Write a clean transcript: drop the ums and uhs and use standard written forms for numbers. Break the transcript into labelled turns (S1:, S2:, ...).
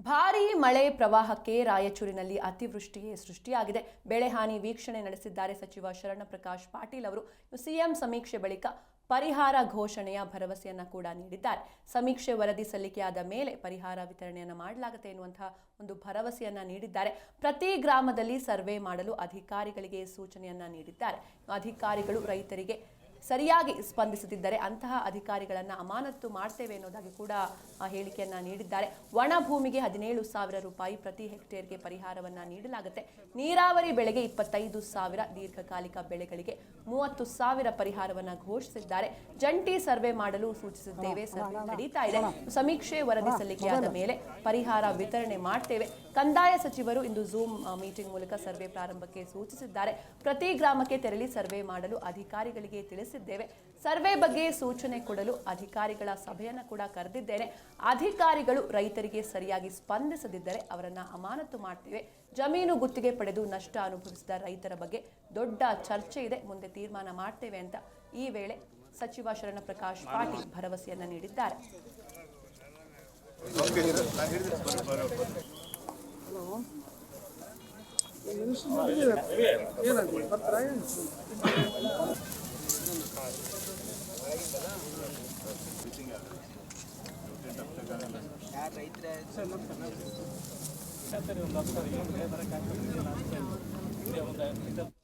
S1: ಭಾರೀ ಮಳೆ ಪ್ರವಾಹಕ್ಕೆ ರಾಯಚೂರಿನಲ್ಲಿ ಅತಿವೃಷ್ಟಿಯೇ ಸೃಷ್ಟಿಯಾಗಿದೆ. ಬೆಳೆ ಹಾನಿ ವೀಕ್ಷಣೆ ನಡೆಸಿದ್ದಾರೆ ಸಚಿವ ಶರಣಪ್ರಕಾಶ್ ಪಾಟೀಲ್ ಅವರು. ಸಿಎಂ ಸಮೀಕ್ಷೆ ಬಳಿಕ ಪರಿಹಾರ ಘೋಷಣೆಯ ಭರವಸೆಯನ್ನ ಕೂಡ ನೀಡಿದ್ದಾರೆ. ಸಮೀಕ್ಷೆ ವರದಿ ಸಲ್ಲಿಕೆಯಾದ ಮೇಲೆ ಪರಿಹಾರ ವಿತರಣೆಯನ್ನ ಮಾಡಲಾಗುತ್ತೆ ಎನ್ನುವಂತಹ ಒಂದು ಭರವಸೆಯನ್ನ ನೀಡಿದ್ದಾರೆ. ಪ್ರತಿ ಗ್ರಾಮದಲ್ಲಿ ಸರ್ವೆ ಮಾಡಲು ಅಧಿಕಾರಿಗಳಿಗೆ ಸೂಚನೆಯನ್ನ ನೀಡಿದ್ದಾರೆ. ಅಧಿಕಾರಿಗಳು ರೈತರಿಗೆ ಸರಿಯಾಗಿ ಸ್ಪಂದಿಸುತ್ತಿದ್ದರೆ ಅಂತಹ ಅಧಿಕಾರಿಗಳನ್ನು ಅಮಾನತು ಮಾಡ್ತೇವೆ ಅನ್ನೋದಾಗಿ ಕೂಡ ಹೇಳಿಕೆಯನ್ನ ನೀಡಿದ್ದಾರೆ. ಒಣ ಭೂಮಿಗೆ 17,000 ರೂಪಾಯಿ ಪ್ರತಿ ಹೆಕ್ಟೇರ್ಗೆ ಪರಿಹಾರವನ್ನ ನೀಡಲಾಗುತ್ತೆ. ನೀರಾವರಿ ಬೆಳೆಗೆ 25,000, ದೀರ್ಘಕಾಲಿಕ ಬೆಳೆಗಳಿಗೆ 30,000 ಪರಿಹಾರವನ್ನ ಘೋಷಿಸಿದ್ದಾರೆ. ಜಂಟಿ ಸರ್ವೆ ಮಾಡಲು ಸೂಚಿಸಿದ್ದೇವೆ. ಸರ್ವೆ ನಡೀತಾ ಇದೆ. ಸಮೀಕ್ಷೆ ವರದಿ ಸಲ್ಲಿಕೆಯಾದ ಮೇಲೆ ಪರಿಹಾರ ವಿತರಣೆ ಮಾಡ್ತೇವೆ. ಕಂದಾಯ ಸಚಿವರು ಇಂದು ಝೂಮ್ ಮೀಟಿಂಗ್ ಮೂಲಕ ಸರ್ವೆ ಪ್ರಾರಂಭಕ್ಕೆ ಸೂಚಿಸಿದ್ದಾರೆ. ಪ್ರತಿ ಗ್ರಾಮಕ್ಕೆ ತೆರಳಿ ಸರ್ವೆ ಮಾಡಲು ಅಧಿಕಾರಿಗಳಿಗೆ ತಿಳಿಸಿದ್ದೇವೆ. ಸರ್ವೆ ಬಗ್ಗೆ ಸೂಚನೆ ಕೊಡಲು ಅಧಿಕಾರಿಗಳ ಸಭೆಯನ್ನು ಕೂಡ ಕರೆದಿದ್ದೇನೆ. ಅಧಿಕಾರಿಗಳು ರೈತರಿಗೆ ಸರಿಯಾಗಿ ಸ್ಪಂದಿಸದಿದ್ದರೆ ಅವರನ್ನ ಅಮಾನತು ಮಾಡ್ತೇವೆ. ಜಮೀನು ಗುತ್ತಿಗೆ ಪಡೆದು ನಷ್ಟ ಅನುಭವಿಸಿದ ರೈತರ ಬಗ್ಗೆ ದೊಡ್ಡ ಚರ್ಚೆ ಇದೆ. ಮುಂದೆ ತೀರ್ಮಾನ ಮಾಡ್ತೇವೆ ಅಂತ ಈ ವೇಳೆ ಸಚಿವ ಶರಣಪ್ರಕಾಶ್ ಪಾಟೀಲ್ ಭರವಸೆಯನ್ನ ನೀಡಿದ್ದಾರೆ.